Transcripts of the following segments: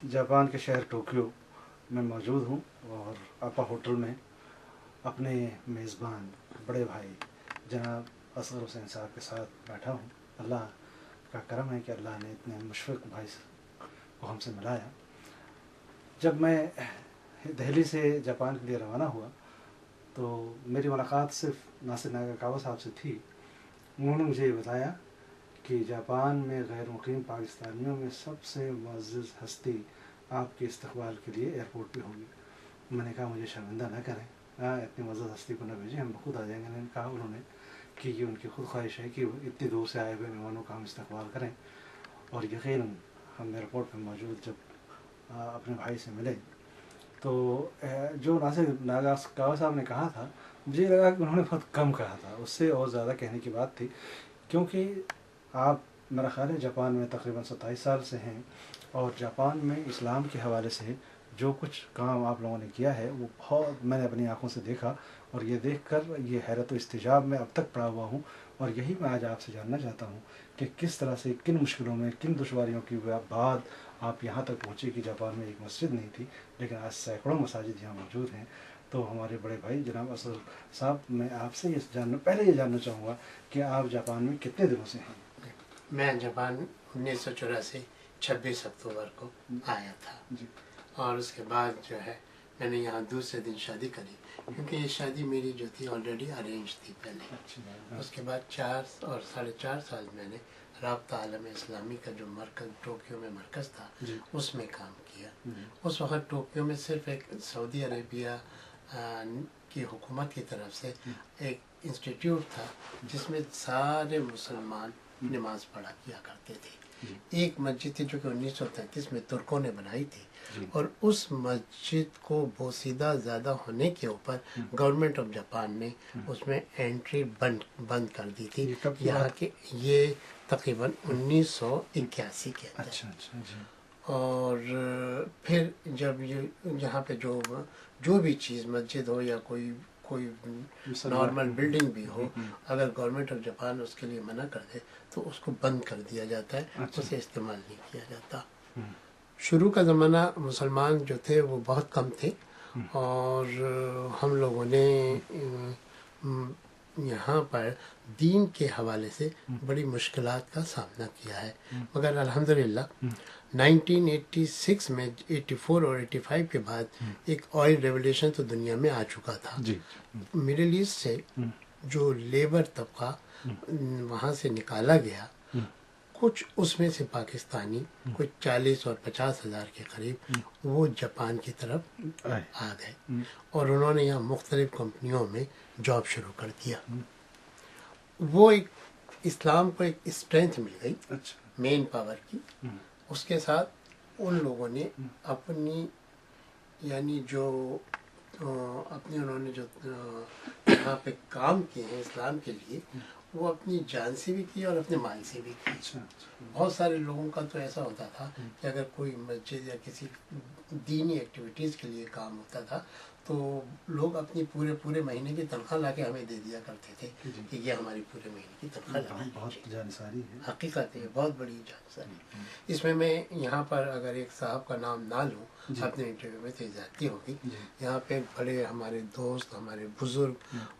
Japan के शहर Tokyo में मौजूद हूँ और आपा होटल में अपने मेज़बान बड़े भाई जनाब असगर हुसैन साहब के साथ बैठा हूँ। अल्लाह का करम है कि अल्लाह ने इतने मुशफ़िक़ भाई को हमसे मिलाया। जब मैं दिल्ली से जापान के लिए रवाना हुआ तो मेरी मुलाकात सिर्फ नासिर नागाकावा साहब से थी। उन्होंने मुझे ये बताया कि जापान में गैर मुक़ीम पाकिस्तानियों में सबसे मुअज़्ज़ज़ हस्ती आपके इस्तक़बाल के लिए एयरपोर्ट पे होगी। मैंने कहा मुझे शर्मिंदा न करें, इतनी मुअज़्ज़ज़ हस्ती को न भेजें, हम खुद आ जाएंगे। मैंने कहा उन्होंने कि ये उनकी खुद ख्वाहिश है कि इतनी दूर से आए हुए मेहमानों का हम इस्तक़बाल करें। और यकीनन हम एयरपोर्ट पर मौजूद जब अपने भाई से मिले तो जो नासिर नागाकावा साहब ने कहा था मुझे लगा कि उन्होंने बहुत कम कहा था, उससे और ज़्यादा कहने की बात थी। क्योंकि आप मेरा ख़्याल है जापान में तकरीबन 27 साल से हैं और जापान में इस्लाम के हवाले से जो कुछ काम आप लोगों ने किया है वो बहुत मैंने अपनी आंखों से देखा और ये देखकर ये हैरत व इस्तिजाब में अब तक पड़ा हुआ हूँ। और यही मैं आज आपसे जानना चाहता हूँ कि किस तरह से किन मुश्किलों में किन दुश्वारियों की बाद आप यहाँ तक पहुँचे कि जापान में एक मस्जिद नहीं थी लेकिन आज सैकड़ों मसाजिद यहाँ मौजूद हैं। तो हमारे बड़े भाई जनाब असगर साहब, मैं आपसे पहले ये जानना चाहूँगा कि आप जापान में कितने दिनों से हैं? मैं जापान 1984 26 अक्टूबर को आया था जी। और उसके बाद जो है मैंने यहाँ दूसरे दिन शादी करी, क्योंकि ये शादी मेरी जो थी ऑलरेडी अरेंज थी पहले। उसके बाद 4 और 4.5 साल मैंने राब्ता आलम इस्लामी का जो मरकज़ टोक्यो में मरकज़ था उसमें काम किया। उस वक़्त टोक्यो में सिर्फ एक सऊदी अरेबिया की हुकूमत की तरफ से एक इंस्टीट्यूट था जिसमें सारे मुसलमान नमाज पढ़ा किया करते थे। एक मस्जिद थी जो कि 1933 में तुर्कों ने बनाई थी और उस मस्जिद को बोसीदा ज़्यादा होने के ऊपर गवर्नमेंट ऑफ जापान ने उसमें एंट्री बंद कर दी थी। यहाँ के ये तकरीबन 1981 के अंदर। अच्छा। और फिर जब ये यहाँ पे जो भी चीज़ मस्जिद हो या कोई नॉर्मल बिल्डिंग भी हो, अगर गवर्नमेंट ऑफ जापान उसके लिए मना कर दे तो उसको बंद कर दिया जाता है। अच्छा। उसे इस्तेमाल नहीं किया जाता। शुरू का ज़माना मुसलमान जो थे वो बहुत कम थे और हम लोगों ने यहाँ पर दीन के हवाले से बड़ी मुश्किलात का सामना किया है, मगर अल्हम्दुलिल्लाह 1986 में 84 और 85 के बाद एक ऑयल रेवोल्यूशन तो दुनिया में आ चुका था। मिडिल ईस्ट से जो लेबर तबका वहाँ से निकाला गया, कुछ उसमें से पाकिस्तानी कुछ 40 और 50 हज़ार के करीब वो जापान की तरफ आ गए और उन्होंने यहाँ मुख्तलिफ कंपनियों में जॉब शुरू कर दिया। वो एक इस्लाम को एक स्ट्रेंथ मिल गई। अच्छा। मेन पावर की। उसके साथ उन लोगों ने अपनी यानी जो उन्होंने जो यहाँ पे काम किए हैं इस्लाम के लिए, वो अपनी जान से भी की और अपने माल से भी की। अच्छा। बहुत सारे लोगों का तो ऐसा होता था कि अगर कोई मस्जिद या किसी दीनी एक्टिविटीज़ के लिए काम होता था तो लोग अपनी पूरे महीने की तनख्वाह ला के हमें दे दिया करते थे कि ये हमारी पूरे महीने की तनख्वाह। बहुत जानसारी है, हकीकत है, बहुत बड़ी जानसारी। इसमें मैं यहाँ पर अगर एक साहब का नाम ना लूँ अपने इंटरव्यू में तो जाती होगी। यहाँ पे बड़े हमारे दोस्त, हमारे बुजुर्ग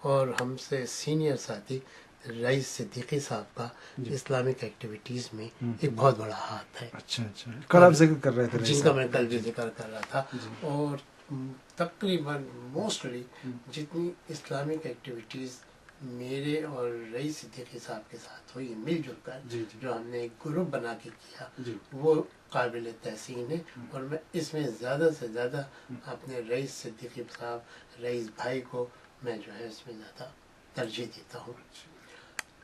और हमसे सीनियर साथी रईस सिद्दीकी साहब का इस्लामिक एक्टिविटीज़ में एक बहुत बड़ा हाथ है। अच्छा। कल आप जिक्र कर रहे थे जिनका मैं कल भी जिक्र कर रहा था। और तकरीबन मोस्टली जितनी इस्लामिक एक्टिविटीज़ मेरे और रईस सिद्दीकी साहब के साथ हुई मिलजुल कर, जो हमने एक ग्रुप बना के किया, वो काबिल तहसीन है। और मैं इसमें ज़्यादा से ज़्यादा अपने रईस सिद्दीकी साहब, रईस भाई को मैं जो है इसमें ज़्यादा तरजीह देता हूँ।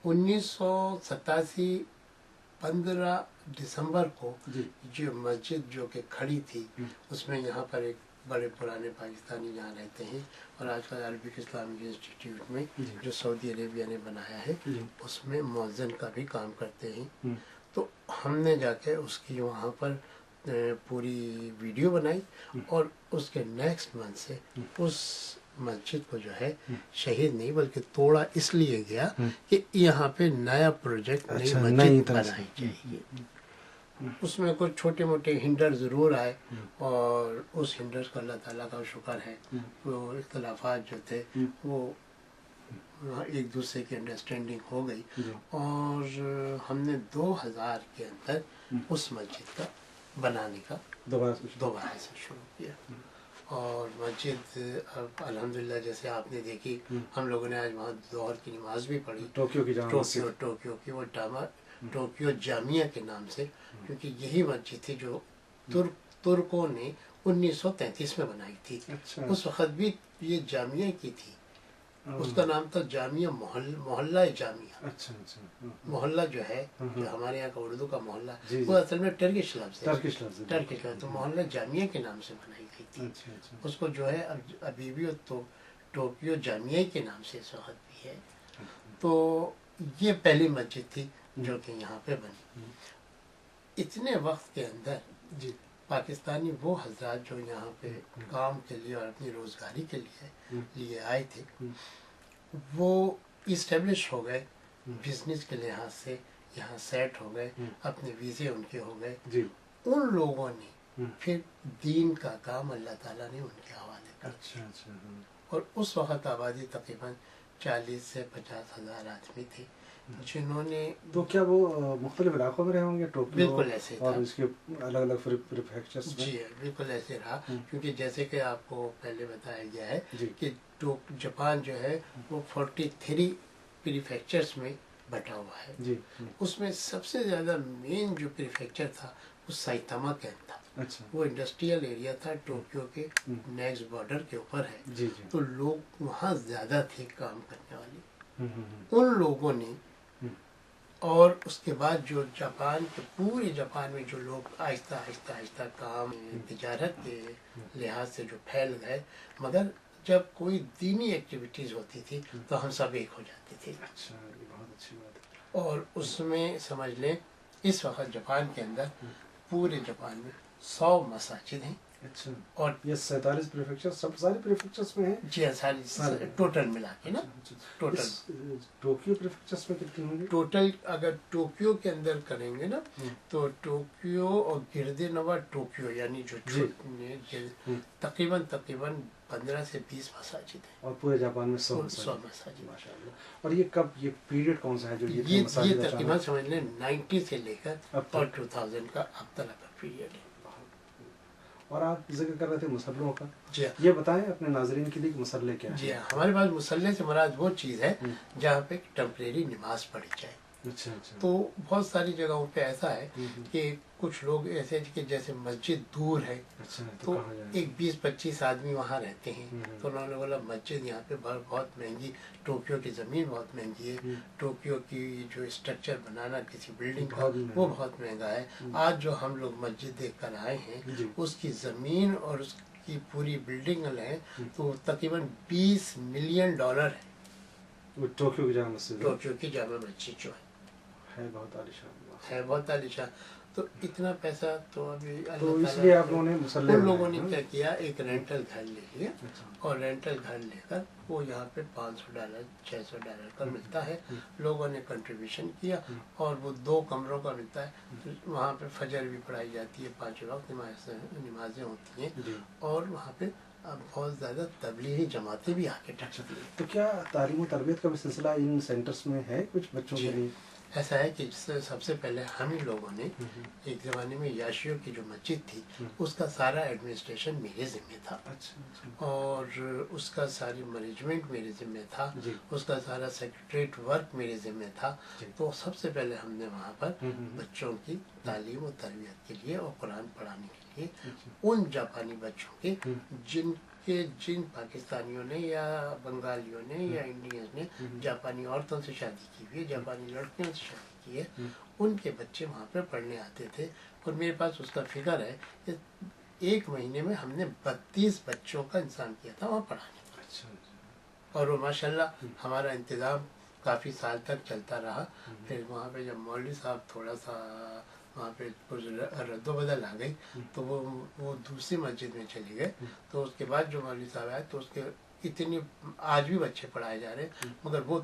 1987 15 दिसंबर को जो मस्जिद जो कि खड़ी थी उसमें यहाँ पर एक बड़े पुराने पाकिस्तानी यहाँ रहते हैं और आजकल अरबिक इस्लामिक इंस्टीट्यूट में जो सऊदी अरेबिया ने बनाया है उसमें मौज़िन का भी काम करते हैं। तो हमने जाके उसकी वहाँ पर पूरी वीडियो बनाई और उसके नेक्स्ट मंथ से उस मस्जिद को जो है शहीद नहीं बल्कि तोड़ा इसलिए गया कि यहाँ पे नया प्रोजेक्ट, नई मस्जिद बनाई चाहिए। اس میں کچھ چھوٹے موٹے ہنڈر ضرور آئے، اور اس ہنڈرز کو اللہ تعالیٰ کا شکر ہے، وہ اختلافات جو تھے وہ ایک دوسرے کی انڈرسٹینڈنگ ہو گئی، اور ہم نے 2000 کے اندر اس مسجد کا بنانے کا دوبارہ سے شروع کیا، اور مسجد اب الحمدللہ جیسے آپ نے دیکھی، ہم لوگوں نے آج وہاں ظہر کی نماز بھی پڑھی، ٹوکیو کی وہ ٹوکیو جامعہ کے نام سے، کیونکہ یہی مسجد تھی جو ترکوں نے 1933 میں بنائی تھی۔ اس وقت بھی یہ جامعہ کی تھی، اس کا نام تھا جامعہ محلہ جامعہ۔ محلہ جو ہے، جو ہمارے یہاں کا اردو کا محلہ، وہ اصل میں ٹرکش لفظ ہے، تو محلہ جامعہ کے نام سے بنائی گئی تھی۔ اس کو جو ہے ابھی بھی تو ٹوکیو جامعہ کے نام سے اس وقت بھی ہے۔ تو یہ پہلی مسجد تھی جو کہ یہاں پہ بنی۔ اتنے وقت کے اندر پاکستانی وہ حضرات جو یہاں پہ کام کے لیے اور اپنی روزگاری کے لیے آئے تھے، وہ اسٹیبلش ہو گئے، بزنس کے لحاظ سے یہاں سیٹ ہو گئے، اپنے ویزے ان کے ہو گئے۔ ان لوگوں نے پھر دین کا کام اللہ تعالیٰ نے ان کے حوالے کر، اور اس وقت آبادی تقریباً 40 سے 50 ہزار آدمی تھے، جنہوں نے۔ تو کیا وہ مختلف علاقوں میں رہے ہوں گے؟ بالکل ایسے اور اس کے الگ الگ پریفیکچرز میں؟ جی بالکل ایسے رہا، کیونکہ جیسے کہ آپ کو پہلے بتایا گیا ہے کہ جاپان جو ہے وہ 43 پریفیکچرز میں بٹا ہوا ہے۔ اس میں سب سے زیادہ مین جو پریفیکچر تھا وہ سائتاما کینٹ تھا، وہ انڈسٹریل ایریا تھا، ٹوکیو کے نیکسٹ بارڈر کے اوپر ہے، تو لوگ وہاں زیادہ تھے کام کرنے والے۔ ان لوگوں نے، اور اس کے بعد جو جاپان کے پورے جاپان میں جو لوگ آہستہ آہستہ آہستہ کام تجارت کے لحاظ سے جو پھیل گئے، مگر جب کوئی دینی ایکٹیویٹیز ہوتی تھی تو ہم سب ایک ہو جاتے تھے۔ بہت اچھی بات ہے۔ اور اس میں سمجھ لیں اس وقت جاپان کے اندر پورے جاپان میں 100 مساجد ہیں۔ اور یہ 47 پریفیکچر سب سارے پریفیکچرز میں ہیں؟ جی ساری ٹوٹل ملا کے نا، ٹوٹل ٹوکیو پریفیکچرز میں کتنے ہوں گے ٹوٹل؟ اگر ٹوکیو کے اندر کریں گے نا تو ٹوکیو اور گرد نواح ٹوکیو یعنی جو تقریباً 15 سے 20 مساجد ہیں، اور پورے جاپان میں 100 مساجد۔ ماشاء اللہ۔ اور یہ کب، یہ پیریڈ کون سا ہے جو یہ تقریباً سمجھ لیں 90 سے لے کر اور 2000 کا اب تک کا پیریڈ ہے۔ اور آپ ذکر کر رہے تھے مسلوں کا، جی یہ بتائیں اپنے ناظرین کے لیے کہ مسلح کیا ہے؟ جی ہمارے پاس مسلح سے مراد وہ چیز ہے جہاں پہ ٹیمپریری نماز پڑھی جائے۔ تو بہت ساری جگہوں پہ ایسا ہے کہ کچھ لوگ ایسے کہ جیسے مسجد دور ہے، تو ایک 20-25 آدمی وہاں رہتے ہیں، تو انہوں نے بولا مسجد یہاں پہ بہت مہنگی، ٹوکیو کی زمین بہت مہنگی ہے، ٹوکیو کی جو اسٹرکچر بنانا کسی بلڈنگ کا وہ بہت مہنگا ہے۔ آج جو ہم لوگ مسجد دیکھ کر آئے ہیں اس کی زمین اور اس کی پوری بلڈنگ ہے تو تقریباً $20 ملین ہے، ٹوکیو کی جامع مسجد، ٹوکیو کی جامع مسجد جو ہے بہت عالیشان، ہے بہت عالیشان۔ تو اتنا پیسہ تو ابھی تو اس لیے آپ لوگوں نے ان لوگوں نے کیا کیا، ایک رینٹل گھر لے لیا، اور رینٹل گھر لے کر وہ یہاں پہ $500 $600 کا ملتا ہے، لوگوں نے کنٹریبیوشن کیا، اور وہ 2 کمروں کا ملتا ہے، وہاں پہ فجر بھی پڑھائی جاتی ہے، 5 وقت نمازیں ہوتی ہیں، اور وہاں پہ اب بہت زیادہ تبلیغی جماعتیں بھی آ کے ٹچتی ہیں۔ تو کیا تعلیم و تربیت کا بھی سلسلہ ان سینٹرز میں ہے کچھ بچوں کے لیے؟ ایسا ہے کہ سب سے پہلے ہم ہی لوگوں نے ایک زمانے میں یاشیو کی جو مسجد تھی اس کا سارا ایڈمنسٹریشن میرے ذمہ تھا، اور اس کا ساری مینجمنٹ میرے ذمہ تھا، اس کا سارا سیکریٹریٹ ورک میرے ذمہ تھا۔ تو سب سے پہلے ہم نے وہاں پر بچوں کی تعلیم و تربیت کے لیے اور قرآن پڑھانے کے لیے ان جاپانی بچوں کے جن پاکستانیوں نے یا بنگالیوں نے یا انڈینز نے جاپانی عورتوں سے شادی کی ہوئی ہے، جاپانی لڑکیوں سے شادی کی ہے، ان کے بچے وہاں پہ پڑھنے آتے تھے، اور میرے پاس اس کا فگر ہے کہ 1 مہینے میں ہم نے 32 بچوں کا انتظام کیا تھا وہاں پڑھانے کا، اور وہ ماشاءاللہ ہمارا انتظام کافی سال تک چلتا رہا۔ پھر وہاں پہ جب مولوی صاحب تھوڑا سا وہاں پہ رد و بدل آ گئی تو وہ دوسری مسجد میں چلے گئے، تو اس کے بعد جو مولوی صاحب آئے تو اس کے اتنی آج بھی بچے پڑھائے جا رہے ہیں، مگر وہ